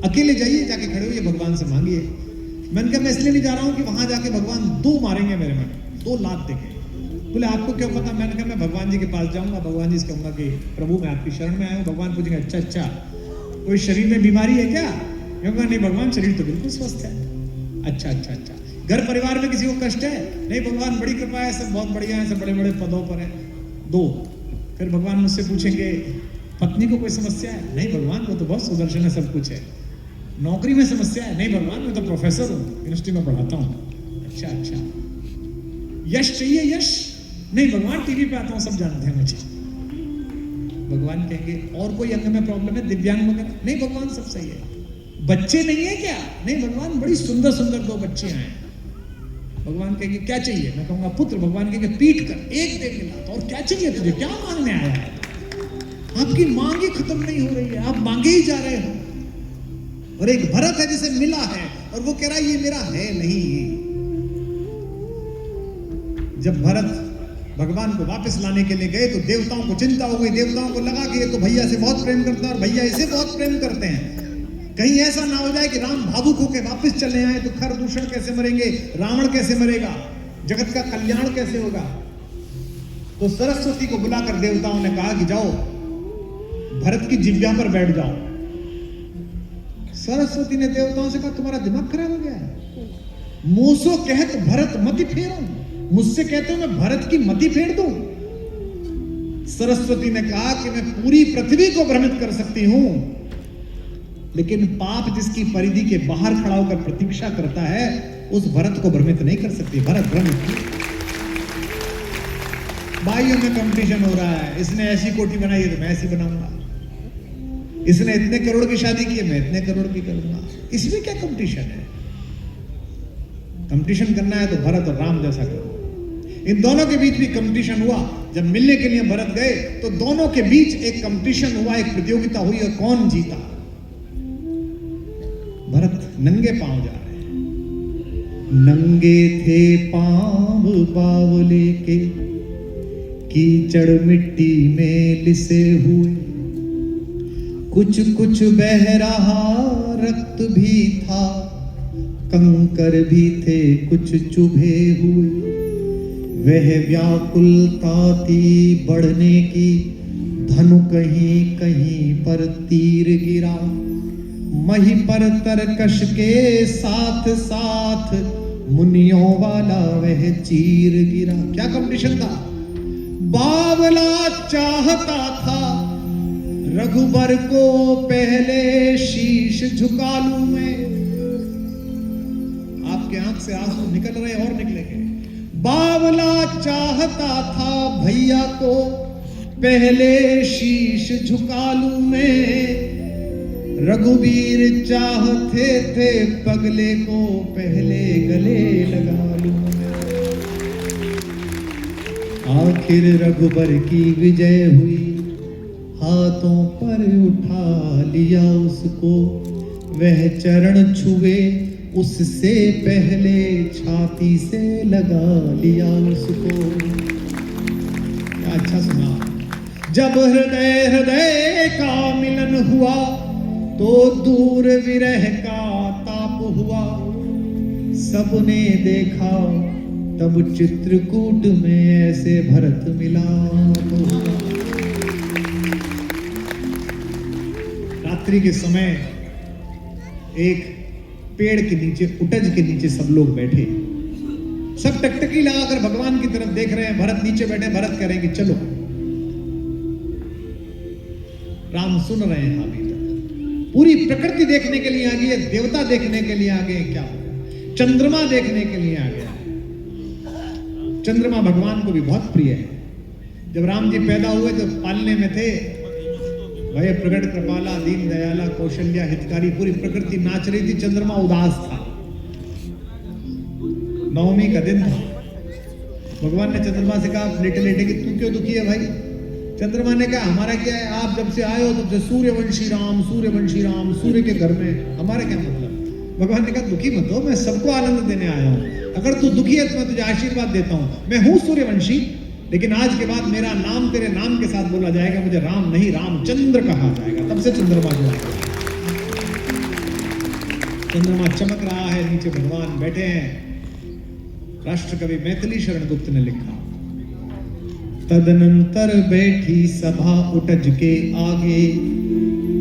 अकेले जाइए, जाके खड़े होइए, भगवान से मांगिए। मैंने कहा मैं इसलिए नहीं जा रहा हूँ कि वहां जाके भगवान 2 मारेंगे मेरे में, 2 लात देंगे। बोले आपको क्या पता? मैंने कहा मैं भगवान जी के पास जाऊंगा, भगवान जी से कहूंगा कि प्रभु मैं आपकी शरण में आया हूँ। भगवान पूछेंगे अच्छा अच्छा कोई शरीर में बीमारी है क्या? कहूँगा नहीं भगवान शरीर तो बिल्कुल स्वस्थ है। अच्छा अच्छा अच्छा, घर परिवार में किसी को कष्ट है? नहीं भगवान बड़ी कृपा है, सब बहुत बढ़िया है, सब बड़े बड़े पदों पर है। 2, फिर भगवान मुझसे पूछेंगे पत्नी को कोई समस्या है? नहीं भगवान वो तो बहुत सुदर्शन है, सब कुछ है। नौकरी में समस्या है? नहीं भगवान मैं तो प्रोफेसर हूँ, यूनिवर्सिटी में पढ़ाता हूँ। अच्छा अच्छा, यश चाहिए? यश? नहीं भगवान टीवी पे आता हूँ, सब जानते हैं मुझे। भगवान कहेंगे और कोई अंग में प्रॉब्लम है, दिव्यांग वगैरह? नहीं भगवान सब सही है। बच्चे नहीं है क्या? नहीं भगवान बड़ी सुंदर सुंदर 2 बच्चे हैं। भगवान कहेंगे क्या चाहिए? मैं कहूंगा पुत्र। भगवान कहेंगे पीट कर 1 दे मिला तो और क्या चाहिए तुझे, क्या मांगने आया है? आपकी मांग ही खत्म नहीं हो रही है, आप मांगे ही जा रहे हो। और एक भरत है जिसे मिला है और वो कह रहा है ये मेरा है नहीं। जब भरत भगवान को वापस लाने के लिए गए तो देवताओं को चिंता हो गई। देवताओं को लगा कि ये तो भैया से बहुत प्रेम करता है और भैया इसे बहुत प्रेम करते हैं, कहीं ऐसा ना हो जाए कि राम भावुक होकर वापस चले आए तो खर दूषण कैसे मरेंगे, रावण कैसे मरेगा, जगत का कल्याण कैसे होगा। तो सरस्वती को बुलाकर देवताओं ने कहा कि जाओ भरत की जिह्वा पर बैठ जाओ। सरस्वती ने देवताओं से कहा तुम्हारा दिमाग खराब हो गया है? मूसो कहत भरत मति फेरो, मुझसे कहते हो मैं भरत की मति फेर दूं? सरस्वती ने कहा कि मैं पूरी पृथ्वी को भ्रमित कर सकती हूं, लेकिन पाप जिसकी परिधि के बाहर खड़ा होकर प्रतीक्षा करता है उस भरत को भ्रमित नहीं कर सकती। भरत भ्रमित नहीं। भाइयों में कंपटीशन हो रहा है, इसने ऐसी कोठी बनाई है तो मैं ऐसी बनाऊंगा, इसने इतने करोड़ की शादी की है मैं इतने करोड़ की करूंगा। इसमें क्या कंपटीशन है? कंपटीशन करना है तो भरत और राम जैसा करो। इन दोनों के बीच भी कंपटीशन हुआ। जब मिलने के लिए भरत गए तो दोनों के बीच एक कंपटीशन हुआ, एक प्रतियोगिता हुई और कौन जीता? भरत नंगे पांव जा रहे हैं। नंगे थे पांव बावले के, कीचड़ मिट्टी में लिसे हुए, कुछ कुछ बह रहा रक्त भी था, कंकर भी थे कुछ चुभे हुए। वह व्याकुलता थी बढ़ने की, धनु कहीं कहीं पर तीर गिरा, मही पर तरकश के साथ साथ मुनियों वाला वह चीर गिरा। क्या कंपटीशन था? बावला चाहता था रघुबर को पहले शीश झुका लूं मैं। आपके आंख से आंसू निकल रहे और निकलेंगे। बावला चाहता था भैया को पहले शीश झुका लूं मैं, रघुवीर चाहते थे पगले को पहले गले लगा लूं मैं। आखिर रघुबर की विजय हुई, हाथों पर उठा लिया उसको, वह चरण छुए उससे पहले छाती से लगा लिया उसको। क्या अच्छा सुना। जब हृदय हृदय का मिलन हुआ तो दूर विरह का ताप हुआ, सबने देखा तब चित्रकूट में ऐसे भरत मिलाप हुआ। रात्रि के समय एक पेड़ के नीचे, उटज के नीचे सब लोग बैठे, सब टकटकी लगाकर भगवान की तरफ देख रहे हैं। भरत नीचे बैठे, भरत कह रहे हैं कि चलो। राम सुन रहे हैं अभी तक। पूरी प्रकृति देखने के लिए आ गई है, देवता देखने के लिए आ गए, क्या चंद्रमा देखने के लिए आ गया। चंद्रमा भगवान को भी बहुत प्रिय है। जब राम जी पैदा हुए तो पालने में थे, भय प्रगट कृपाला दीन दयाला कौशल्या हितकारी, पूरी प्रकृति नाच रही थी, चंद्रमा उदास था। नवमी का दिन था। भगवान ने चंद्रमा से कहा लेटे लेटे कि तू क्यों दुखी है भाई? चंद्रमा ने कहा हमारा क्या है, आप जब से आए हो तब से सूर्यवंशी राम सूर्य के घर में, हमारा क्या मतलब? भगवान ने कहा दुखी मत हो, मैं सबको आनंद देने आया हूं। अगर तू दुखी है तो मैं तुझे आशीर्वाद देता हूं। मैं हूं सूर्यवंशी, लेकिन आज के बाद मेरा नाम तेरे नाम के साथ बोला जाएगा, मुझे राम नहीं रामचंद्र कहा जाएगा। तब से चंद्रमा जो चंद्रमा चमक रहा है, नीचे भगवान बैठे हैं। राष्ट्र कवि मैथिली शरण गुप्त ने लिखा, तदनंतर बैठी सभा उटज के आगे,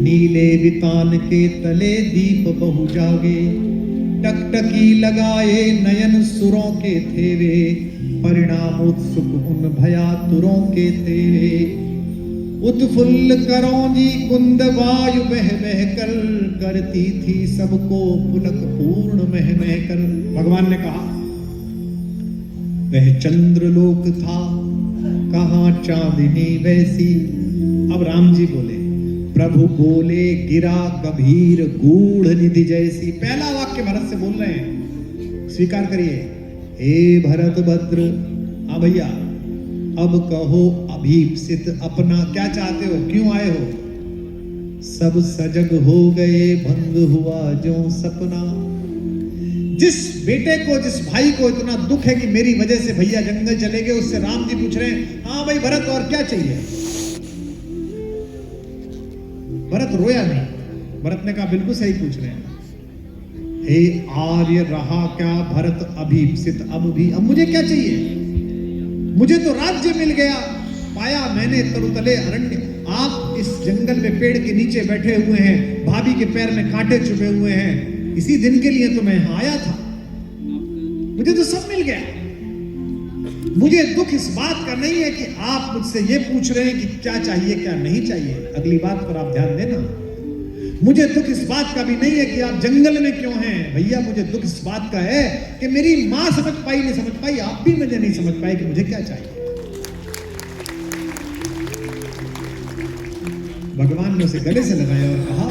नीले वितान के तले दीप बहु जागे, टकटकी लगाए नयन सुरों के थे वे, परिणाम उत्सुक उन भयातुरों के थे। उत्फुल्ल करौंजी कुंद वायु बह बह कर, करती थी सबको पुलक पूर्ण मह मह कर। भगवान ने कहा, वह चंद्रलोक था कहां चांदनी वैसी। अब राम जी बोले, प्रभु बोले गिरा गंभीर गूढ़ निधि जैसी। पहला वाक्य भरत से बोल रहे हैं, स्वीकार करिए। हे भरत भद्र, हाँ भैया, अब कहो अभीप्सित अपना, क्या चाहते हो, क्यों आए हो? सब सजग हो गए, भंग हुआ जो सपना। जिस बेटे को, जिस भाई को इतना दुख है कि मेरी वजह से भैया जंगल चले गए, उससे राम जी पूछ रहे हैं, हाँ भाई भरत और क्या चाहिए? भरत रोया नहीं। भरत ने कहा, बिल्कुल सही पूछ रहे हैं। हे आर्य, रहा क्या भरत अभीप्सित अब भी? अब मुझे क्या चाहिए? मुझे तो राज्य मिल गया, पाया मैंने तरुतले अरण्य। आप इस जंगल में पेड़ के नीचे बैठे हुए हैं, भाभी के पैर में कांटे चुभे हुए हैं, इसी दिन के लिए तो मैं यहां आया था। मुझे तो सब मिल गया। मुझे दुख इस बात का नहीं है कि आप मुझसे ये पूछ रहे हैं कि क्या चाहिए क्या नहीं चाहिए। अगली बात पर आप ध्यान देना। मुझे दुख इस बात का भी नहीं है कि आप जंगल में क्यों हैं। भैया, मुझे दुख इस बात का है कि मेरी मां समझ पाई नहीं समझ पाई, आप भी मुझे नहीं समझ पाए कि मुझे क्या चाहिए। भगवान ने उसे गले से लगाया और कहा,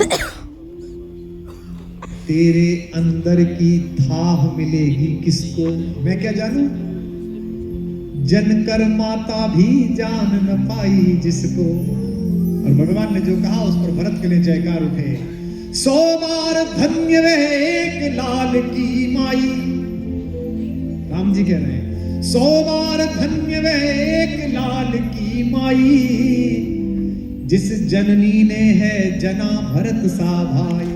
तेरे अंदर की थाह मिलेगी किसको, मैं क्या जानूं? जनकर माता भी जान न पाई जिसको। और भगवान ने जो कहा उस पर भरत के लिए जयकार उठे। 100 बार धन्य वह एक लाल की माई। राम जी कह रहे हैं, 100 बार धन्य वह एक लाल की माई, जिस जननी ने है जना भरत सा भाई।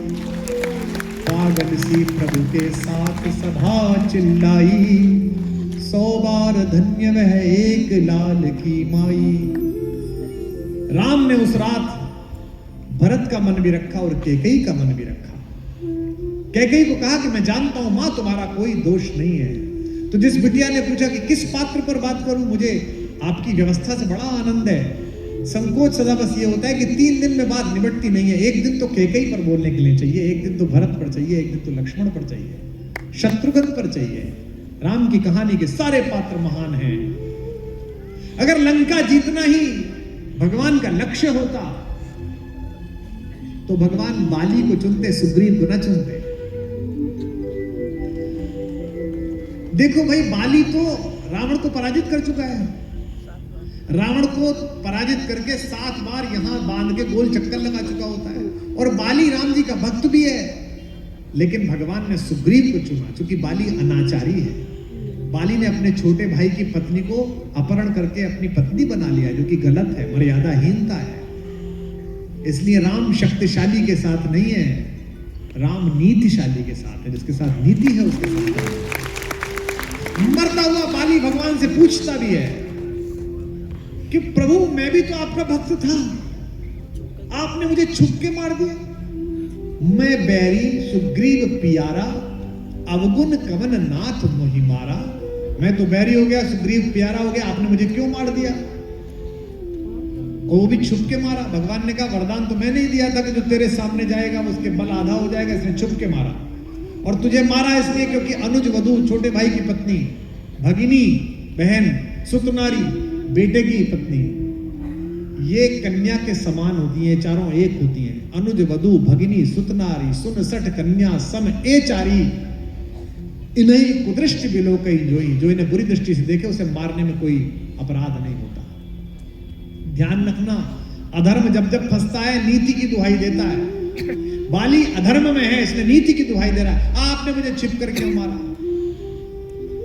पागल सी प्रभु के साथ सभा चिल्लाई, 100 बार धन्य वह एक लाल की माई। राम ने उस रात भरत का मन भी रखा और कैकेयी का मन भी रखा। कैकेयी को कहा कि मैं जानता हूं मां तुम्हारा कोई दोष नहीं है। तो जिस बिटिया ने पूछा कि किस पात्र पर बात करूं, मुझे आपकी व्यवस्था से बड़ा आनंद है, संकोच सदा बस ये होता है कि 3 दिन में बात निबटती नहीं है। एक दिन तो कैकेयी पर बोलने के लिए चाहिए, एक दिन तो भरत पर चाहिए, एक दिन तो लक्ष्मण पर चाहिए, शत्रुघ्न पर चाहिए। राम की कहानी के सारे पात्र महान हैं। अगर लंका जीतना ही भगवान का लक्ष्य होता तो भगवान बाली को चुनते, सुग्रीव को न चुनते। देखो भाई, बाली तो रावण को पराजित कर चुका है। रावण को पराजित करके 7 बार यहां बांध के गोल चक्कर लगा चुका होता है, और बाली राम जी का भक्त भी है। लेकिन भगवान ने सुग्रीव को चुना क्योंकि बाली अनाचारी है। बाली ने अपने छोटे भाई की पत्नी को अपहरण करके अपनी पत्नी बना लिया, जो कि गलत है, मर्यादाहीनता है। इसलिए राम शक्तिशाली के साथ नहीं है, राम नीतिशाली के साथ है। जिसके साथ नीति है उसके साथ। मरता हुआ बाली भगवान से पूछता भी है कि प्रभु, मैं भी तो आपका भक्त था, आपने मुझे छुप के मार दिया। मैं बैरी सुग्रीव पियारा, अवगुण कवन नाथ मोहि मारा। मैं तो बैरी हो गया, सुग्रीव प्यारा हो गया, आपने मुझे क्यों मार दिया? वो भी छुप के मारा। भगवान ने कहा, वरदान तो मैंने ही दिया था कि जो तेरे सामने जाएगा वो उसके बल आधा हो जाएगा, इसने छुप के मारा। और तुझे मारा इसलिए क्योंकि अनुज वधु, छोटे भाई की पत्नी, भगिनी बहन, सुतनारी, बेटे की पत्नी, ये कन्या के समान होती है, चारों एक होती हैं। अनुज वधु भगिनी सुतनारी सुन सठ कन्या सम ए चारी, इन्हीं कुदृष्टि विलोकई जोई। जो इन्हें बुरी दृष्टि से देखे उसे मारने में कोई अपराध नहीं होता। ध्यान रखना, अधर्म जब जब फंसता है नीति की दुहाई देता है। बाली अधर्म में है, इसने नीति की दुहाई दे रहा है। आपने मुझे छिप कर क्यों मारा?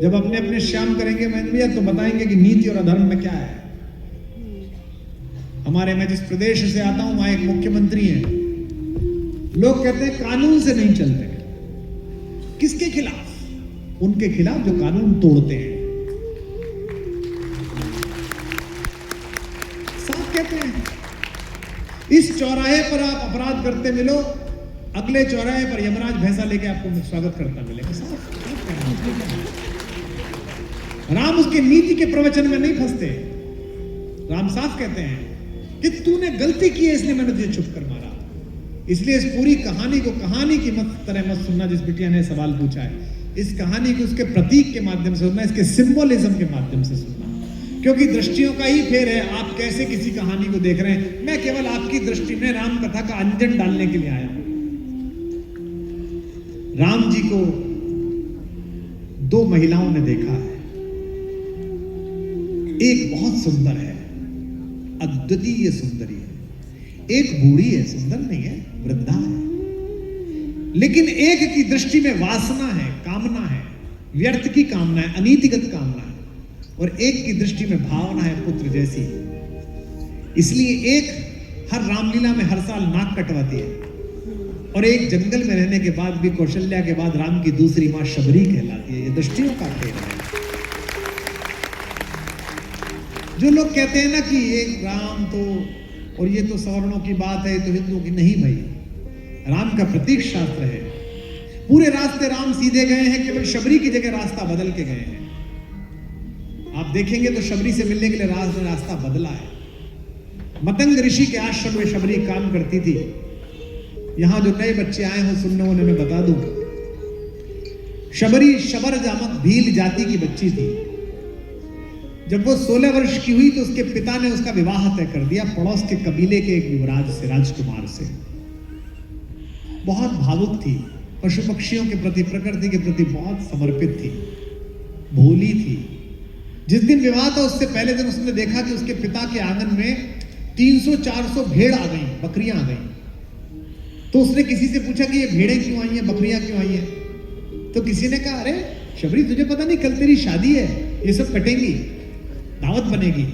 जब अपने अपने श्याम करेंगे मैं भैया तो बताएंगे कि नीति और अधर्म में क्या है। हमारे, मैं जिस प्रदेश से आता हूं वहां एक मुख्यमंत्री हैं, लोग कहते हैं कानून से नहीं चलते। किसके खिलाफ? उनके खिलाफ जो कानून तोड़ते हैं। साफ कहते हैं, इस चौराहे पर आप अपराध करते मिलो, अगले चौराहे पर यमराज भैंसा लेके आपको स्वागत करता मिलेगा। साफ राम उसके नीति के प्रवचन में नहीं फंसते। राम साफ कहते हैं कि तूने गलती की है, इसलिए मैंने तुझे छुप कर मारा। इसलिए इस पूरी कहानी को कहानी की तरह मत सुनना। जिस बिटिया ने सवाल पूछा है, इस कहानी को उसके प्रतीक के माध्यम से सुनना, इसके सिंबोलिज्म के माध्यम से सुनना, क्योंकि दृष्टियों का ही फेर है आप कैसे किसी कहानी को देख रहे हैं। मैं केवल आपकी दृष्टि में राम कथा का अंजन डालने के लिए आया हूं। राम जी को दो महिलाओं ने देखा है। एक बहुत सुंदर है, अद्वितीय सुंदरी है। एक बूढ़ी है, सुंदर नहीं है, वृद्धा है। लेकिन एक की दृष्टि में वासना है, कामना है, व्यर्थ की कामना है, अनीतिगत कामना है, और एक की दृष्टि में भावना है, पुत्र जैसी। इसलिए एक हर रामलीला में हर साल नाक कटवाती है, और एक जंगल में रहने के बाद भी कौशल्या के बाद राम की दूसरी मां शबरी कहलाती है। ये दृष्टियों का खेल है। जो लोग कहते हैं ना कि ये राम तो, और ये तो सवर्णों की बात है, तो हिंदुओं की नहीं भाई। राम का प्रतीक शास्त्र है। पूरे रास्ते राम सीधे गए हैं, केवल शबरी की जगह रास्ता बदल के गए हैं। आप देखेंगे तो शबरी से मिलने के लिए रास्ता बदला है। मतंग ऋषि के आश्रम में शबरी काम करती थी। यहां जो नए बच्चे आए हो सुनने उन्हें मैं बता दूं, शबरी शबर नामक भील जाति की बच्ची थी। जब वो 16 वर्ष की हुई तो उसके पिता ने उसका विवाह तय कर दिया पड़ोस के कबीले के एक युवराज से, राजकुमार से। बहुत भावुक थी, पशु पक्षियों के प्रति, प्रकृति के प्रति बहुत समर्पित थी, भोली थी। जिस दिन विवाह था उससे पहले दिन उसने देखा कि उसके पिता के आंगन में 300-400 भेड़ आ गई, बकरियां आ गई। तो उसने किसी से पूछा कि ये भेड़ें क्यों आई हैं, बकरियां क्यों आई हैं? तो किसी ने कहा, अरे शबरी तुझे पता नहीं कल तेरी शादी है, ये सब कटेंगी, दावत बनेगी।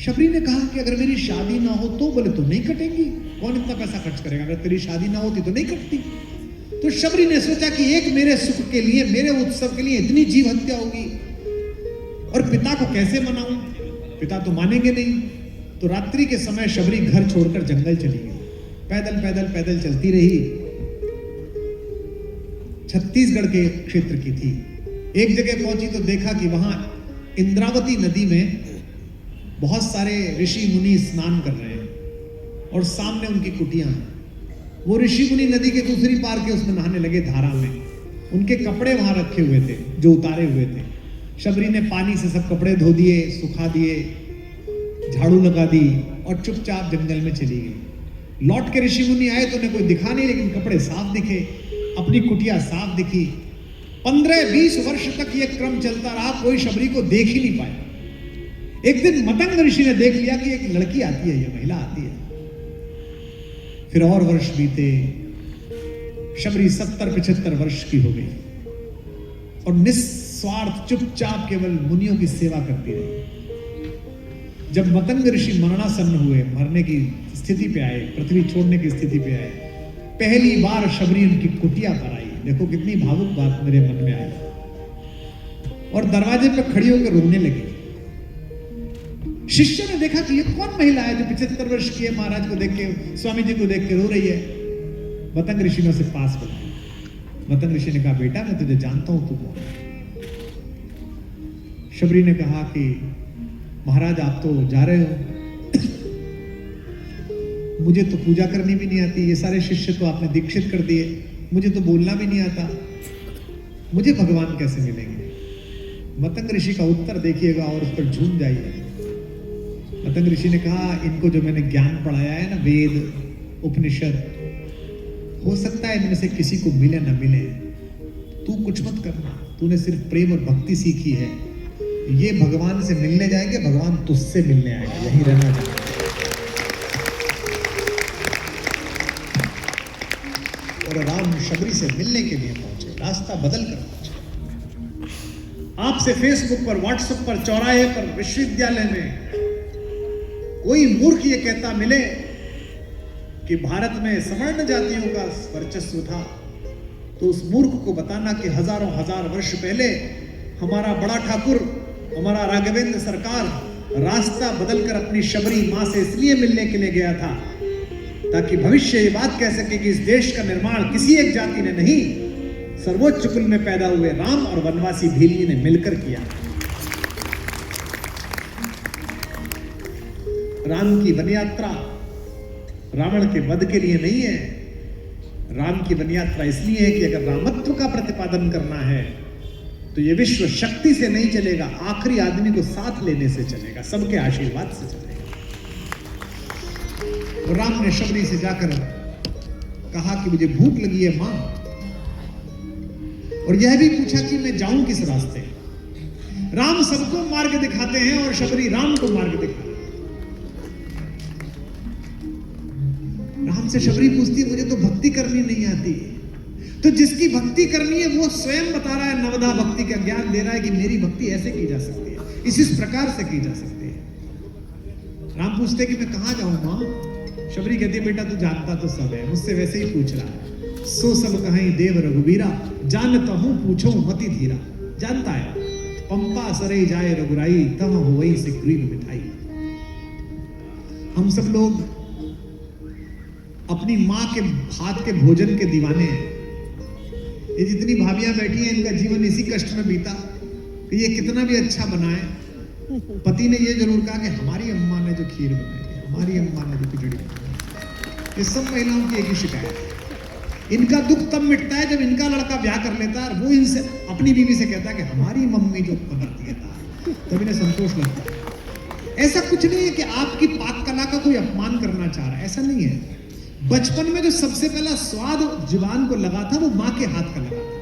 शबरी ने कहा कि अगर मेरी शादी ना हो तो? बोले तो नहीं कटेंगी, कौन इतना पैसा खर्च करेगा? अगर तेरी शादी ना होती तो नहीं कटती। तो शबरी ने सोचा कि एक मेरे सुख के लिए, मेरे उत्सव के लिए इतनी जीव हत्या होगी, और पिता को कैसे मनाऊं? पिता तो मानेंगे नहीं। तो रात्रि के समय शबरी घर छोड़कर जंगल चली गई। पैदल पैदल पैदल चलती रही। छत्तीसगढ़ के क्षेत्र की थी। एक जगह पहुंची तो देखा कि वहां इंद्रावती नदी में बहुत सारे ऋषि मुनि स्नान कर रहे हैं, और सामने उनकी कुटियां हैं। वो ऋषि मुनि नदी के दूसरी पार के उसमें नहाने लगे, धारा में। उनके कपड़े वहां रखे हुए थे जो उतारे हुए थे। शबरी ने पानी से सब कपड़े धो दिए, सुखा दिए, झाड़ू लगा दी, और चुपचाप जंगल में चली गई। लौट के ऋषि मुनि आए तो उन्हें कोई दिखा नहीं, लेकिन कपड़े साफ दिखे, अपनी कुटिया साफ दिखी। 15-20 वर्ष तक यह क्रम चलता रहा, कोई शबरी को देख ही नहीं पाया। एक दिन मतंग ऋषि ने देख लिया कि एक लड़की आती है, यह महिला आती है। फिर और वर्ष बीते, शबरी 70-75 वर्ष की हो गई, और निस्वार्थ चुपचाप केवल मुनियों की सेवा करती रही। जब मतंग ऋषि मरणासन्न हुए, मरने की स्थिति पे आए, पृथ्वी छोड़ने की स्थिति पे आए, पहली बार शबरी उनकी कुटिया पर आई। देखो कितनी भावुक बात मेरे मन में आई। और दरवाजे पर खड़ी होकर रोने लगी। शिष्य ने देखा कि ये कौन महिला है जो 75 वर्ष की है, महाराज को देख के, स्वामी जी को देख के रो रही है। मतंग ऋषि ने उसे पास बुलाया। मतंग ऋषि ने कहा, बेटा मैं तुझे जानता हूं, तू कौन है? शबरी ने कहा कि महाराज आप तो जा रहे हो, मुझे तो पूजा करनी भी नहीं आती, ये सारे शिष्य तो आपने दीक्षित कर दिए, मुझे तो बोलना भी नहीं आता, मुझे भगवान कैसे मिलेंगे? मतंग ऋषि का उत्तर देखिएगा और उस पर झूम जाइए। मतंग ऋषि ने कहा, इनको जो मैंने ज्ञान पढ़ाया है ना, वेद उपनिषद, हो सकता है इनमें से किसी को मिले न मिले, तू कुछ मत करना, तूने सिर्फ प्रेम और भक्ति सीखी है। ये भगवान से मिलने जाएंगे, भगवान तुझसे मिलने आएगा, यही रहना चाहिए। और राम शबरी से मिलने के लिए पहुंचे, रास्ता बदल कर पहुंचे। आपसे फेसबुक पर, व्हाट्सएप पर, चौराहे पर, विश्वविद्यालय में कोई मूर्ख ये कहता मिले कि भारत में सवर्ण जातियों का वर्चस्व था, तो उस मूर्ख को बताना कि हजारों हजार वर्ष पहले हमारा बड़ा ठाकुर, हमारा राघवेंद्र सरकार रास्ता बदलकर अपनी शबरी मां से इसलिए मिलने के लिए गया था ताकि भविष्य ये बात कह सके कि इस देश का निर्माण किसी एक जाति ने नहीं, सर्वोच्च कुल में पैदा हुए राम और वनवासी भीली ने मिलकर किया। राम की वन यात्रा रावण के वध के लिए नहीं है। राम की वन यात्रा इसलिए है कि अगर रामत्व का प्रतिपादन करना है तो ये विश्व शक्ति से नहीं चलेगा, आखिरी आदमी को साथ लेने से चलेगा, सबके आशीर्वाद से चलेगा। और राम ने शबरी से जाकर कहा कि मुझे भूख लगी है मां, और यह भी पूछा कि मैं जाऊं किस रास्ते। राम सबको मार्ग दिखाते हैं और शबरी राम को मार्ग दिखाते हैं। राम से शबरी पूछती है मुझे तो भक्ति करनी नहीं आती। तो जिसकी भक्ति करनी है वो स्वयं बता रहा है, नवधा भक्ति का ज्ञान दे रहा है कि मेरी भक्ति ऐसे की जा सकती है, इस प्रकार से की जा सकती है। राम पूछते कि मैं कहां जाऊं मां। शबरी कहती है बेटा तू जानता तो सब है, मुझसे वैसे ही पूछ रहा है। सो सब कहीं देव रघुबीरा, जानता हूं पूछो मति धीरा। जानता है पंपा सरे जाए रघुराई, तह हो वही से ग्रीन मिठाई। हम सब लोग अपनी मां के हाथ के भोजन के दीवाने हैं। ये जितनी भाभियां बैठी हैं इनका जीवन इसी कष्ट में बीता कि ये कितना भी अच्छा बनाए, पति ने ये जरूर कहा कि हमारी अम्मा ने जो खीर बनाई है, हमारी अम्मा ने जो खिचड़ी बनाई। ये सब महिलाओं की एक ही शिकायत है। इनका दुख तब मिटता है जब इनका लड़का ब्याह कर लेता है और वो इनसे अपनी बीवी से कहता है कि हमारी मम्मी जो बनाती है तब इन्हें संतोष लगता है। ऐसा कुछ नहीं है कि आपकी पाक कला का कोई अपमान करना चाह रहा है, ऐसा नहीं है। बचपन में जो सबसे पहला स्वाद जुबान को लगा था वो मां के हाथ का लगा था।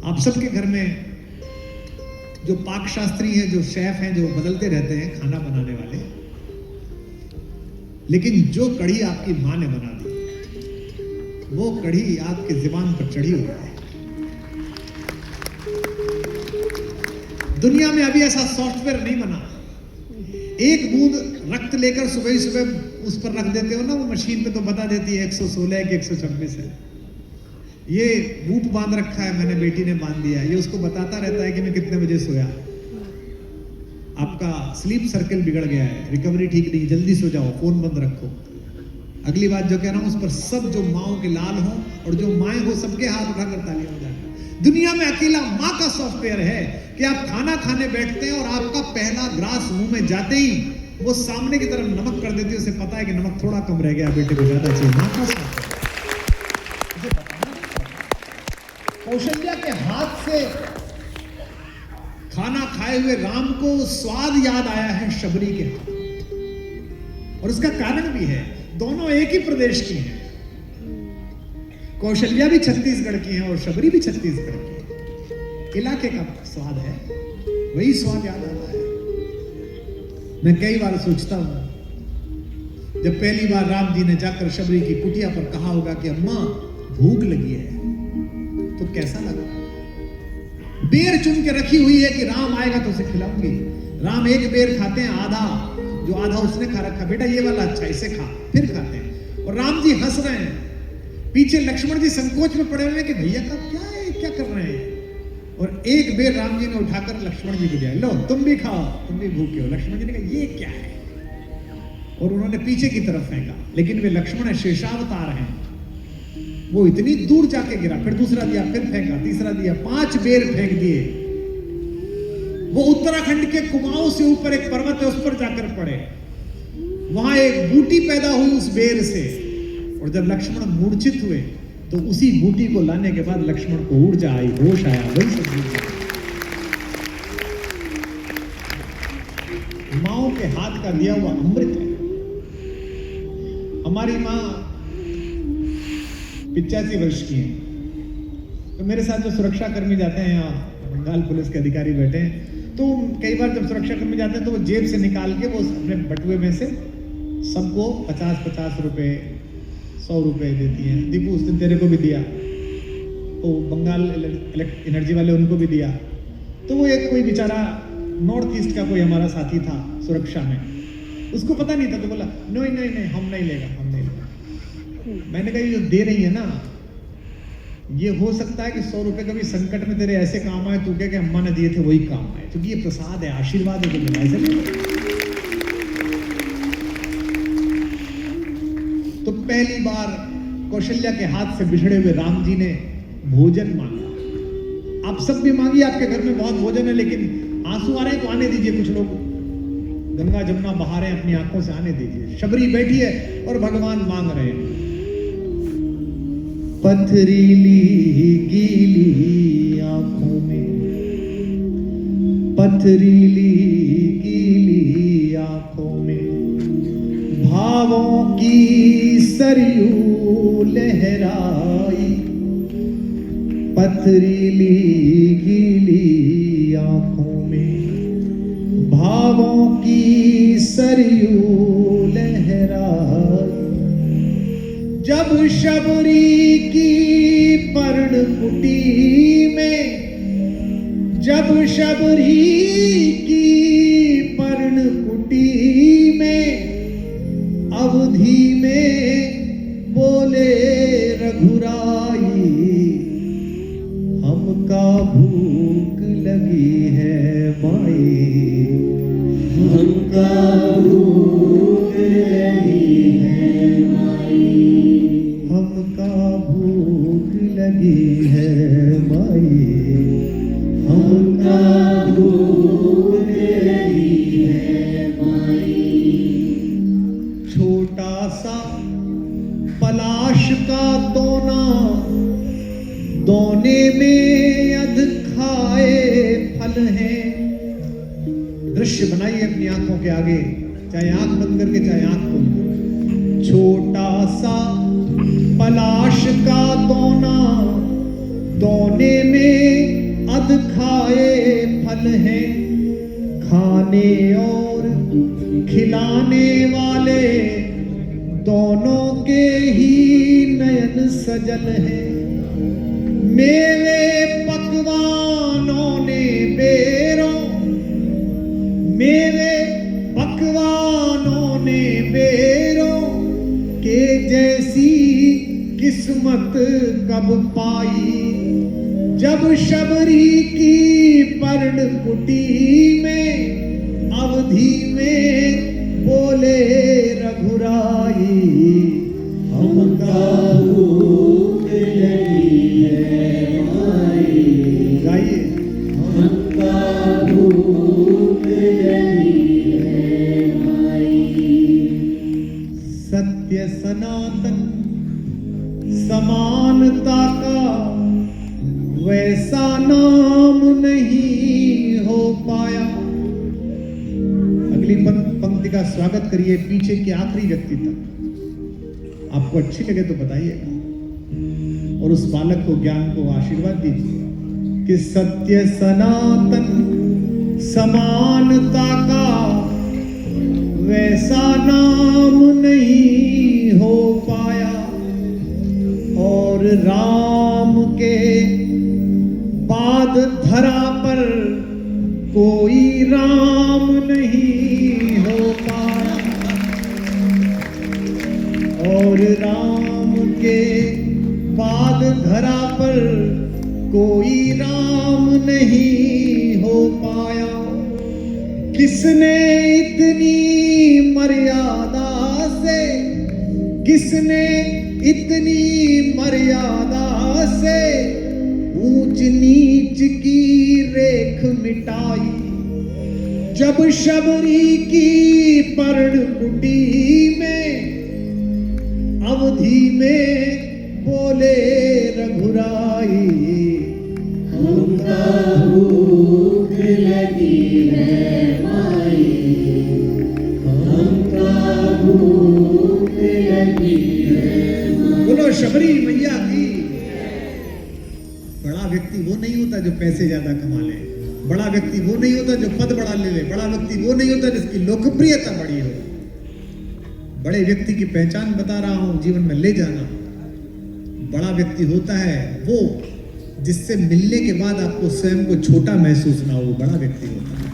आप सबके घर में जो पाक शास्त्री हैं, जो शेफ हैं, जो बदलते रहते हैं खाना बनाने वाले, लेकिन जो कढ़ी आपकी मां ने बना दी वो कढ़ी आपके जुबान पर चढ़ी हुई है। दुनिया में अभी ऐसा सॉफ्टवेयर नहीं बना। एक बूंद रक्त लेकर सुबह ही सुबह उस पर रख देते हो ना, वो मशीन पे तो बता देती है 116 कि 126 है। ये बूट बांध रखा है मैंने, बेटी ने बांध दिया। ये उसको बताता रहता है कि मैं कितने बजे सोया। आपका स्लीप सर्कल बिगड़ गया है, रिकवरी ठीक नहीं, जल्दी सो जाओ, फोन बंद रखो। अगली बात जो कह रहा हूं उस पर सब जो माओं के लाल हों और जो माएं हो सबके हाथ उठाकर तालियां हो जाए। दुनिया में अकेला मां का सॉफ्टवेयर है कि आप खाना खाने बैठते हैं और आपका पहला ग्रास मुंह में जाते ही वो सामने की तरफ नमक कर देती है। उसे पता है कि नमक थोड़ा कम रह गया, बेटे को ज्यादा चाहिए। मां का सॉफ्टवेयर। कौशल्या के हाथ से खाना खाए हुए राम को स्वाद याद आया है शबरी के हाथ, और उसका कारण भी है, दोनों एक ही प्रदेश की हैं। कौशल्या भी छत्तीसगढ़ की है और शबरी भी छत्तीसगढ़ की है। इलाके का स्वाद है, वही स्वाद याद आता है। मैं कई बार सोचता हूं जब पहली बार राम जी ने जाकर शबरी की कुटिया पर कहा होगा कि अम्मा भूख लगी है, तो कैसा लगा। बेर चुन के रखी हुई है कि राम आएगा तो उसे खिलाऊंगी। राम एक बेर खाते हैं, आधा जो आधा उसने खा रखा, बेटा ये वाला अच्छा, इसे खा, फिर खाते हैं। और राम जी हंस रहे हैं, पीछे लक्ष्मण जी संकोच में पड़े हुए कि भैया का क्या है, क्या कर रहे हैं। और एक बेर राम जी ने उठाकर लक्ष्मण जी को दिया, लो तुम भी खाओ, तुम भी भूखे हो। लक्ष्मण जी ने कहा ये क्या है, और उन्होंने पीछे की तरफ फेंका। लेकिन वे लक्ष्मण है, शेषावतार हैं, वो इतनी दूर जाके गिरा, फिर दूसरा दिया, फिर फेंका, तीसरा दिया, 5 बेर फेंक दिए। वो उत्तराखंड के कुमाऊं से ऊपर एक पर्वत है, उस पर जाकर पड़े। वहां एक बूटी पैदा हुई उस बेर से, और जब लक्ष्मण मूर्छित हुए तो उसी बूटी को लाने के बाद लक्ष्मण को ऊर्जा आई, होश आया। वही सब माओं के हाथ का दिया हुआ अमृत है। हमारी मां 85 वर्ष की है, तो मेरे साथ जो सुरक्षा कर्मी जाते हैं, यहाँ बंगाल पुलिस के अधिकारी बैठे हैं, तो कई बार जब सुरक्षा कर्मी जाते हैं तो वो जेब से निकाल के वो अपने बटुए में से सबको 50-50 रुपए, 100 रुपए देती हैं। दीपू उस दिन तेरे को भी दिया, तो बंगाल एनर्जी वाले उनको भी दिया। तो वो एक कोई बेचारा नॉर्थ ईस्ट का कोई हमारा साथी था सुरक्षा में, उसको पता नहीं था, तो बोला नहीं नहीं नहीं हम नहीं लेगा, हम नहीं लेगा। मैंने कहा ये जो दे रही है ना, ये हो सकता है कि 100 रुपए कभी संकट में तेरे ऐसे काम आए, तू कह के अम्मा ने दिए थे वही काम आए, क्योंकि ये प्रसाद है, आशीर्वाद है, तो मिला ऐसे नहीं। तो पहली बार कौशल्या के हाथ से बिछड़े हुए राम जी ने भोजन मांगा। आप सब भी मांगिए, आपके घर में बहुत भोजन है, लेकिन आंसू आ रहे हैं तो आने दीजिए। कुछ लोग गंगा जमुना बहा रहे हैं, अपनी आंखों से आने दीजिए। शबरी बैठी है और भगवान मांग रहे हैं। पथरीली गीली आंखों में, पथरीली गीली आंखों में भावों की सरयू लहराई। पथरीली गीली आंखों में भावों की सरयू लहराई। जब शबरी की पर्णकुटी में, जब शबरी की पर्णकुटी में अवधि में बोले रघुराई। हमका भूख लगी है माई, हमका भूख लगी है माई, हमका भूख लगी है माई, हमका भूख लगी है माई। छोटा सा पलाश का दोना, दोने में अध खाए फल हैं। दृश्य बनाइए अपनी आंखों के आगे, चाहे आंख बंद करके चाहे आंख खोल कर। छोटा सा पलाश का दोना, दोने में अध खाए फल हैं। खाने और खिलाने वाले दोनों के ही नयन सजल हैं। मेरे पकवानों ने बेरों, मेरे पकवानों ने बेरों के जैसी किस्मत कब पाई। जब शबरी की पर्णकुटी में अवधि में बोले रघुराई। हमका भूख लगी है माई, गाइए। हमका भूख लगी है माई। सत्य सनातन समानता का वैसा नाम नहीं हो पाया। अगली पंक्ति का स्वागत करिए पीछे के आखिरी व्यक्ति तक। आपको अच्छी लगे तो बताइएगा और उस बालक को ज्ञान को आशीर्वाद दीजिए कि सत्य सनातन समानता का वैसा नाम नहीं हो पाया। और राम के बाद धरा पर कोई राम नहीं हो पाया। और राम के बाद धरा पर कोई राम नहीं हो पाया। किसने इतनी मर्यादा से, किसने इतनी मर्यादा से ऊंच नीच की रेख मिटाई। जब शबरी की पर्णकुटी में अवधि में बोले रघुराई। हमका भूख लगी है माई, हमका भूख लगी है माई। बोलो शबरी मैया की। बड़ा व्यक्ति वो नहीं होता जो पैसे ज्यादा कमा ले, बड़ा व्यक्ति वो नहीं होता जो पद बड़ा ले ले, बड़ा व्यक्ति वो नहीं होता जिसकी लोकप्रियता बड़ी हो। बड़े व्यक्ति की पहचान बता रहा हूं, जीवन में ले जाना। बड़ा व्यक्ति होता है वो जिससे मिलने के बाद आपको स्वयं को छोटा महसूस ना हो, बड़ा व्यक्ति होता है।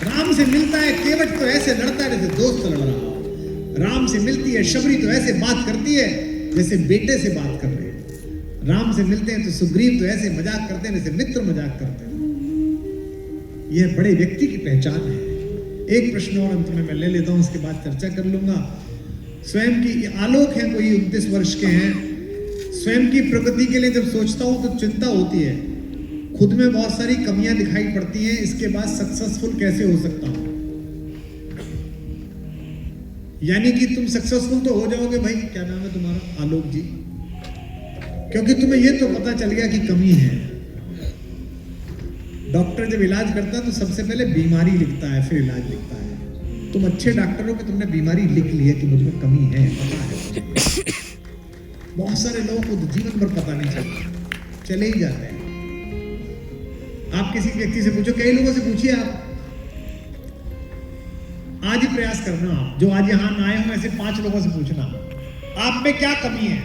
राम से मिलता है केवट तो ऐसे लड़ता है जैसे दोस्त लड़ रहा हो। राम से मिलती है शबरी तो ऐसे बात करती है जैसे बेटे से बात कर रहे हैं। राम से मिलते हैं तो सुग्रीव तो ऐसे मजाक करते हैं जैसे मित्र मजाक करते हैं। यह बड़े व्यक्ति की पहचान है। एक प्रश्न और अंत में मैं ले लेता हूं, उसके बाद चर्चा कर लूंगा। स्वयं की आलोक है, कोई 29 वर्ष के हैं। स्वयं की प्रगति के लिए जब सोचता हूं तो चिंता होती है, खुद में बहुत सारी कमियां दिखाई पड़ती हैं, इसके बाद सक्सेसफुल कैसे हो सकता हूं। यानी कि तुम सक्सेसफुल तो हो जाओगे भाई, क्या नाम है तुम्हारा, आलोक जी, क्योंकि तुम्हें यह तो पता चल गया कि कमी है। डॉक्टर जब इलाज करता है तो सबसे पहले बीमारी लिखता है, फिर इलाज लिखता है। तुम अच्छे डॉक्टर हो कि तुमने बीमारी लिख ली है कि मुझमें कमी है, पता है। बहुत सारे लोगों को तो जीवन भर पता नहीं चलता, चले ही जाते हैं। आप किसी व्यक्ति से पूछो, कई लोगों से पूछिए, आप आज ही प्रयास करना, आप जो आज यहां आए हो ऐसे 5 लोगों से पूछना आप में क्या कमी है।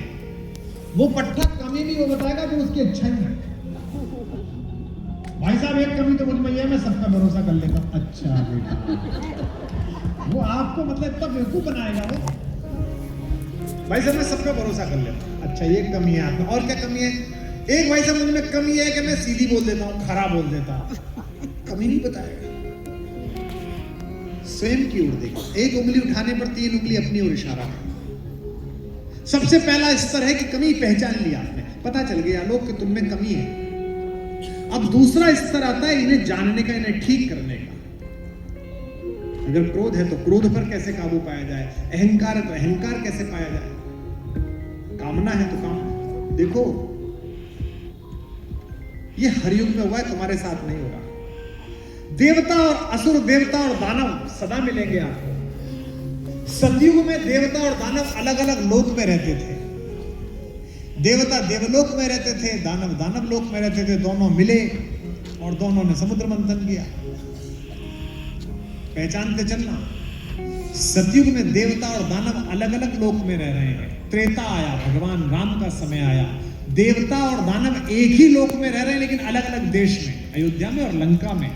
वो पट्टा कमी नहीं वो बताएगा जो उसकी अच्छाई है। भाई साहब एक कमी तो मुझ में ये, मैं सबका भरोसा कर लेता हूं। अच्छा बेटा, वो आपको मतलब इतना बेवकूफ बनाएगा वो। भाई साहब मैं सबका भरोसा कर लेता हूं। अच्छा ये कमी है आपको, और क्या कमी है? एक भाई साहब मुझ में कमी है कि मैं सीधी बोल देता हूं, खराब बोल देता हूं। कमी नहीं बताएगा, स्वयं की ओर देखो। एक उंगली उठाने पर 3 उंगली अपनी ओर इशारा है। सबसे पहला स्तर है कि कमी पहचान ली आपने, पता चल गया लोग कि तुम में कमी है। अब दूसरा स्तर आता है इन्हें जानने का, इन्हें ठीक करने का। अगर क्रोध है तो क्रोध पर कैसे काबू पाया जाए, अहंकार है तो अहंकार कैसे पाया जाए, कामना है तो काम। देखो ये हर युग में हुआ है, तुम्हारे साथ नहीं होगा। देवता और असुर, देवता और दानव सदा मिलेंगे आपको। सतयुग में देवता और दानव अलग अलग लोक में रहते थे। देवता देवलोक में रहते थे, दानव दानव लोक में रहते थे। दोनों मिले और दोनों ने समुद्र मंथन किया। पहचानते चलना, सतयुग में देवता और दानव अलग अलग लोक में रह रहे हैं। त्रेता आया, भगवान राम का समय आया, देवता और दानव एक ही लोक में रह रहे हैं लेकिन अलग अलग देश में, अयोध्या में और लंका में।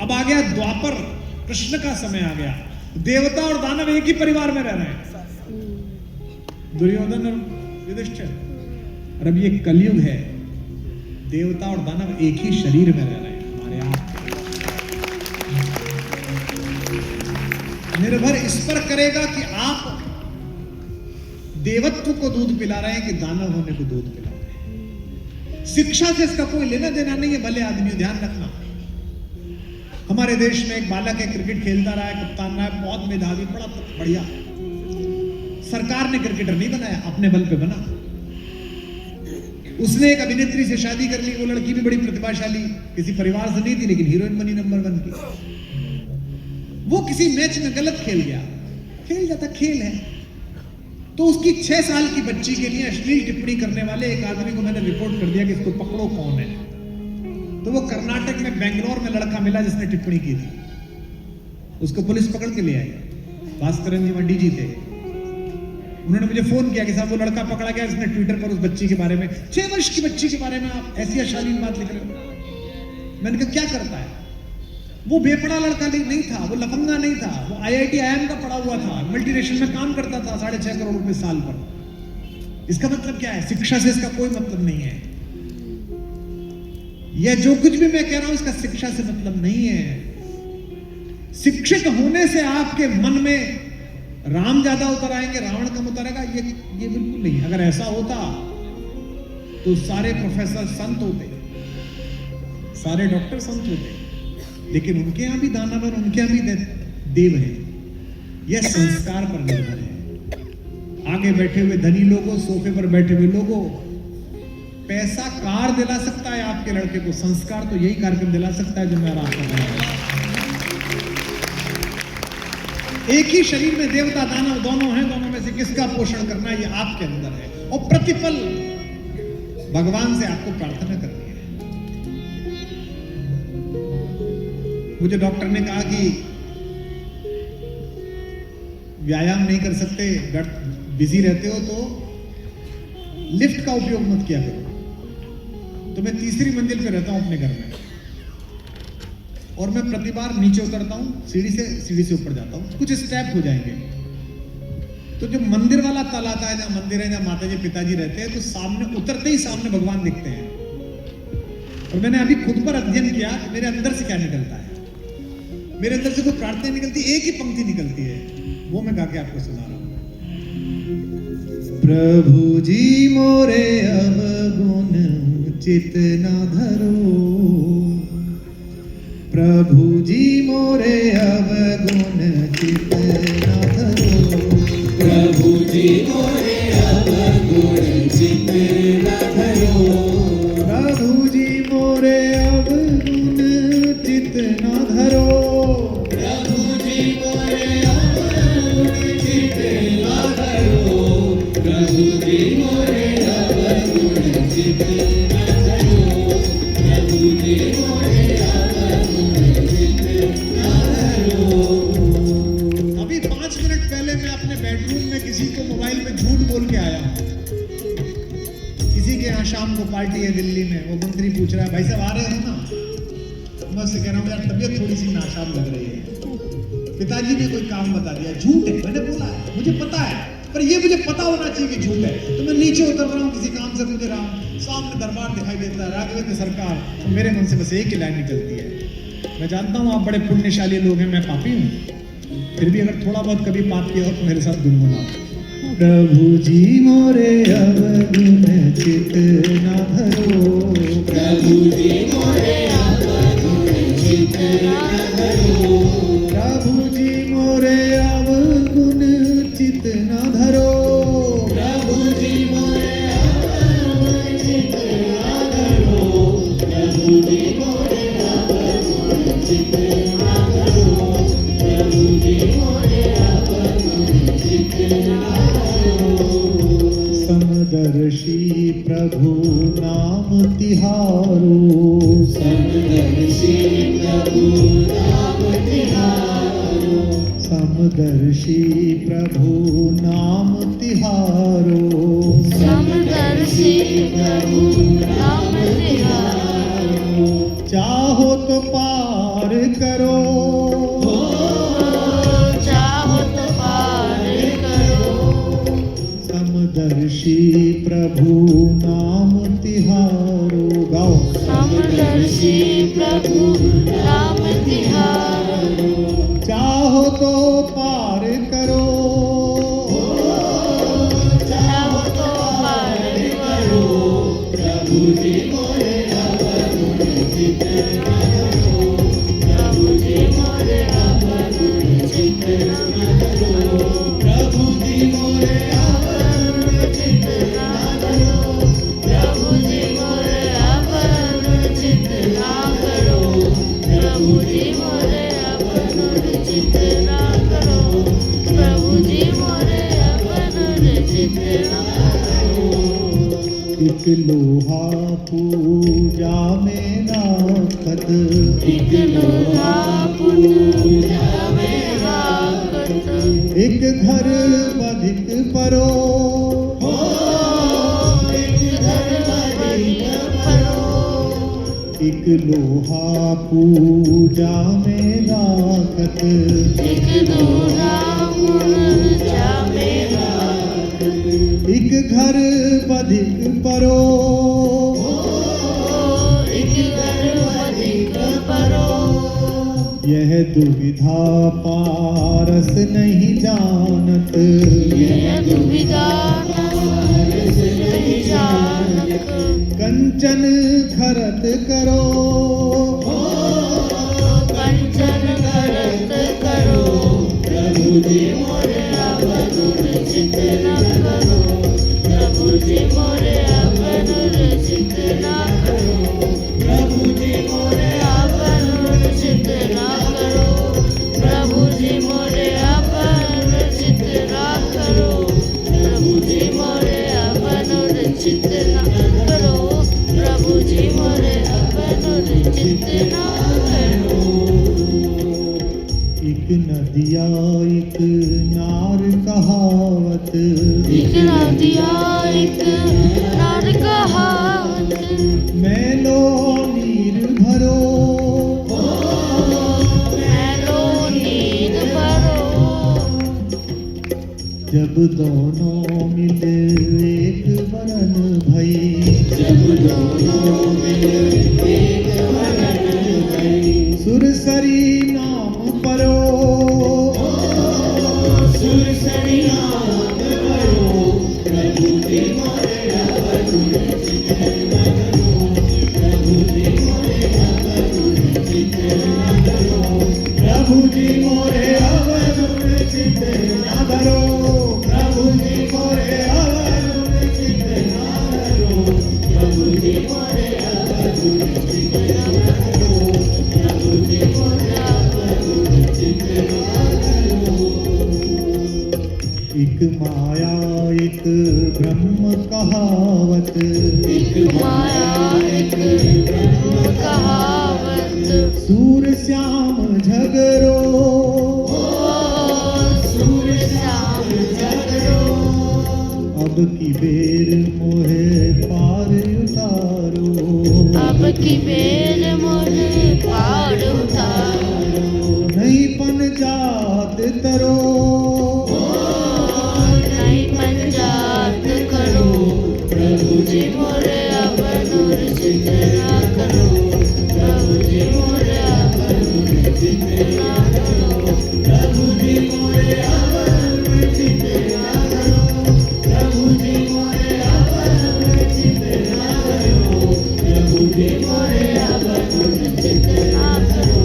अब आ गया द्वापर, कृष्ण का समय आ गया, देवता और दानव एक ही परिवार में रह रहे हैं, दुर्योधन और युधिष्ठिर। और अब ये कलयुग है, देवता और दानव एक ही शरीर में रह रहे हैं हमारे आप। निर्भर इस पर करेगा कि आप देवत्व को दूध पिला रहे हैं कि दानव होने को दूध पिला रहे हैं। शिक्षा से इसका कोई लेना देना नहीं है, भले आदमी, ध्यान रखना। हमारे देश में एक बालक है, क्रिकेट खेलता रहा है, कप्तान रहा है, बहुत मेधावी, बड़ा बढ़िया। सरकार ने क्रिकेटर नहीं बनाया, अपने बल पे बना। उसने एक अभिनेत्री से शादी कर ली, वो लड़की भी बड़ी प्रतिभाशाली, किसी परिवार से नहीं थी लेकिन हीरोइन बनी नंबर 1 की। वो किसी मैच में गलत खेल गया, खेल जाता, खेल है। तो उसकी 6 साल की बच्ची के लिए अश्लील टिप्पणी करने वाले एक आदमी को मैंने रिपोर्ट कर दिया कि इसको पकड़ो कौन है। तो वो कर्नाटक में बेंगलोर में लड़का मिला जिसने टिप्पणी की थी, उसको पुलिस पकड़ के ले आई। भास्करन जी मंडी जी थे, उन्होंने मुझे फोन किया कि साहब वो लड़का पकड़ा गया, इसने ट्विटर पर उस बच्ची के बारे में, 6 वर्ष की बच्ची के बारे में आप ऐसी अशालीन बात लिख रहे हो। मैंने कहा क्या करता है? वो बेपड़ा लड़का नहीं था, वो लफंगा नहीं था, वो IIT IIM का पढ़ा हुआ था, मल्टीनेशनल में काम करता था, 6.5 करोड़ रुपए साल पर। इसका मतलब क्या है? शिक्षा से इसका कोई मतलब नहीं है। यह जो कुछ भी मैं कह रहा हूं इसका शिक्षा से मतलब नहीं है। शिक्षित होने से आपके मन में राम ज्यादा उतर आएंगे, रावण कम उतरेगा, ये बिल्कुल नहीं। अगर ऐसा होता तो सारे प्रोफेसर संत होते, सारे डॉक्टर संत होते, लेकिन उनके यहां भी दानव और उनके यहां भी देव है। यह संस्कार पर निर्भर है। आगे बैठे हुए धनी लोगों, सोफे पर बैठे हुए लोगों, पैसा कार दिला सकता है आपके लड़के को, संस्कार तो यही कार्यक्रम दिला सकता है जो मैं आपको बता रहा हूं। एक ही शरीर में देवता दानव दोनों हैं, दोनों में से किसका पोषण करना ये आपके अंदर है, और प्रतिपल भगवान से आपको प्रार्थना करनी है। मुझे डॉक्टर ने कहा कि व्यायाम नहीं कर सकते, बिजी रहते हो तो लिफ्ट का उपयोग मत किया करो। तो मैं 3री मंजिल पे रहता हूं अपने घर में, और मैं प्रति बार नीचे उतरता हूं सीढ़ी से ऊपर जाता हूं, कुछ स्टेप हो जाएंगे। तो जो मंदिर वाला तल आता है, जहाँ मंदिर है, जहाँ माता जी पिताजी रहते हैं, तो सामने उतरते ही सामने भगवान दिखते हैं। और मैंने अभी खुद पर अध्ययन किया कि मेरे अंदर से क्या निकलता है। मेरे अंदर से कोई प्रार्थना निकलती, एक ही पंक्ति निकलती है, वो मैं गा के आपको सुना रहा हूं। प्रभु जी मोरे अवगुण चित न धरो, प्रभु जी मोरे अवगुण चित न धरो, प्रभु जी मोरे अवगुण चित न धरो, प्रभु जी मोरे अवगुण चित न धरो, प्रभु जी मोरे अवगुण चित न धरो, प्रभु जी मोरे अवगुण चित न धरो, प्रभु जी मोरे अवगुण चित न धरो। अभी 5 मिनट पहले मैं अपने बेडरूम में किसी को मोबाइल पे झूठ बोल के आया। किसी के यहाँ शाम को पार्टी है दिल्ली में, वो मंत्री पूछ रहा है भाई साहब आ रहे हो ना? मैं उससे कह रहा हूँ यार तबीयत थोड़ी सी नाशाम लग रही है। पिताजी ने कोई काम बता दिया, झूठ है, मैंने बोला है, मुझे पता है, पर ये मुझे पता होना चाहिए कि झूठ है। तो मैं नीचे उतर रहा हूँ, किसी काम से गुजर रहा हूँ, सामने दरबार दिखाई देता है, राघवेंद्र सरकार, तो मेरे मन से बस एक ही लाइन निकलती है, मैं जानता हूँ आप बड़े पुण्यशाली लोग हैं, मैं पापी हूँ, फिर भी अगर थोड़ा बहुत कभी पाप किया हो तो मेरे साथ गुनगुनाओ। प्रभु जी मोरे अवगुण चित न धरो, प्रभु जी मोरे अवगुण चित न धरो, प्रभु जी मोरे अवगुण चित न धरो, प्रभु जी मोरे अवगुण चित न धरो, प्रभु जी मोरे अवगुण चित न धरो, प्रभु जी मोरे अवगुण चित न धरो। समदर्शी प्रभु नाम तिहारो, समदर्शी प्रभु नाम तिहारो, समदर्शी प्रभु नाम तिहारो, समदर्शी प्रभु नाम तिहारो, चाहो तो पार करो, चाहो तो पार करो, समदर्शी प्रभु नाम तिहारो। गाओ। समदर्शी प्रभु नाम तिहारो, चाहो तो पार करो, चाहो तो पार करो, प्रभु जी मोरे अवगुण चित न धरो, प्रभु जी मोरे अवगुण चित न धरो, प्रभु जी मोरे अवगुण चित न धरो, प्रभु जी मोरे अवगुण चित ना करो, प्रभु जी मोरे अवगुण चित ना करो, प्रभु जी मोरे अवगुण चित ना करो। एक लोहा पूजा में राखत, एक लोहा पूजा में राखत, एक घर बधिक परो, एक घर बधिक परो, एक लोहा पूजा में राखत, एक लोहा पूजा में राखत, एक घर बधिक परो, एक घर बधिक परो, यह दुविधा पारस नहीं जानत, यह दुविधा पारस नहीं जानत, कंचन खरत करो, कंचन भरत करो, प्रभु जी मोरे अवगुण चित न करो, प्रभु जी मोरे अवगुण चित न करो, प्रभु जी मोरे अवगुण चित न करो, प्रभु जी मोरे अवगुण चित न करो, प्रभु जी मोरे अवगुण चित न करो, प्रभु जी मोरे अवगुण चित न करो। एक नदिया एक नार कहावत, एक नदिया एक नार कहावत, मैलो नीर भरो, मैलो नीर भरो, जब दोनों मिले एक वरन भई, जब दोनों मिले एक वरन भई, सुरसरी नाम परो, सुरसरी नाम करो, प्रभु जी मोरे अवधूत चित्त न करो, प्रभु जी मोरे अवधूत चित्त न करो, प्रभु जी मोरे अवधूत चित्त न करो, प्रभु जी मोरे अवधूत चित्त न करो, प्रभु जी मोरे अवधूत चित्त न करो, प्रभु जी मोरे अवधूत चित्त न करो। एक माया एक ब्रह्म कहावत, एक माया एक ब्रह्म कहावत, सूर श्याम झगरो, सूर श्याम झगरो, अब की बेर मोहे पार उतारो, अब की बेर मोहे पार उतारो, नहीं पन जात तरो, नहीं पंजात करो, प्रभु जी मोरे अवधूत चित्त ना करो, प्रभु जी मोरे अवधूत चित्त ना करो, प्रभु जी मोरे अवधूत चित्त न करो, प्रभु जी मोरे अवधूत चित्त न करो, प्रभु जी मोरे अवधूत चित्त न करो,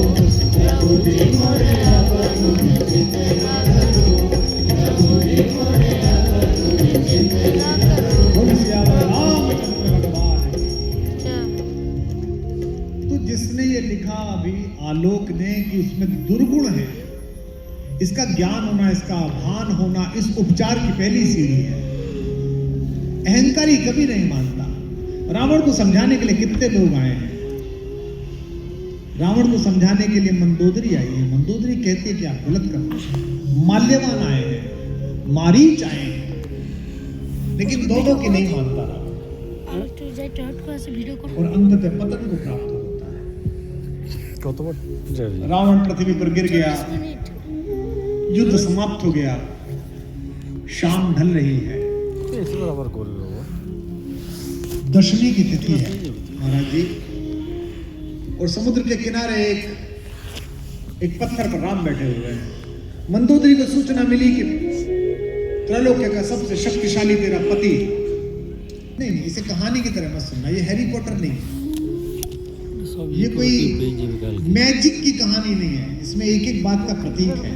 प्रभु जी मोरे अवधूत चित्त न करो, प्रभु जी मोरे अवधूत चित्त न करो। बोल सियावर रामचंद्र भगवान की। जय। तो जिसने ये लिखा अभी आलोक ने कि उसमें दुर्गुण है, इसका ज्ञान होना, इसका भान होना इस उपचार की पहली सीढ़ी है। अहंकारी कभी नहीं मानता। रावण को समझाने के लिए कितने लोग आए हैं। रावण को समझाने के लिए मंदोदरी आई है। मंदोदरी कहती है कि आप गलत कर रहे हैं। माल्यवान आए हैं, मारीच आए हैं, लेकिन दोनों की नहीं मानता रावण। और अंततः पतन को प्राप्त होता है। रावण पृथ्वी पर गिर गया, युद्ध समाप्त हो गया, शाम ढल रही है, दशमी की तिथि है महाराज जी। और समुद्र के किनारे एक पत्थर पर राम बैठे हुए हैं। मंदोदरी को सूचना मिली कि त्रैलोक्य का सबसे शक्तिशाली तेरा पति। नहीं, इसे कहानी की तरह मत सुनना, ये हैरी पॉटर नहीं है, ये कोई मैजिक की कहानी नहीं है, इसमें एक एक बात का प्रतीक है।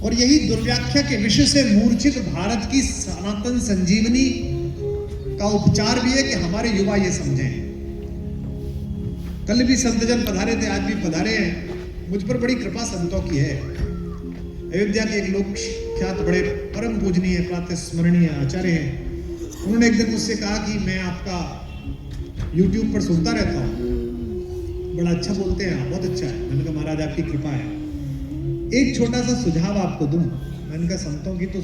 और यही दुर्व्याख्या के विषय से मूर्छित भारत की सनातन संजीवनी का उपचार भी है कि हमारे युवा ये समझें। कल भी संतजन पधारे थे, आज भी पधारे हैं। मुझ पर बड़ी कृपा संतों की है। अयोध्या के एक लोक ख्यात बड़े परम पूजनीय प्रातः स्मरणीय आचार्य हैं। उन्होंने एक दिन मुझसे कहा कि मैं आपका YouTube पर सुनता रहता हूँ, बड़ा अच्छा बोलते हैं आप, बहुत अच्छा है। मैंने कहा महाराज आपकी कृपा है। एक छोटा सा सुझाव आपको दूं। मैंने कहा संतों की तो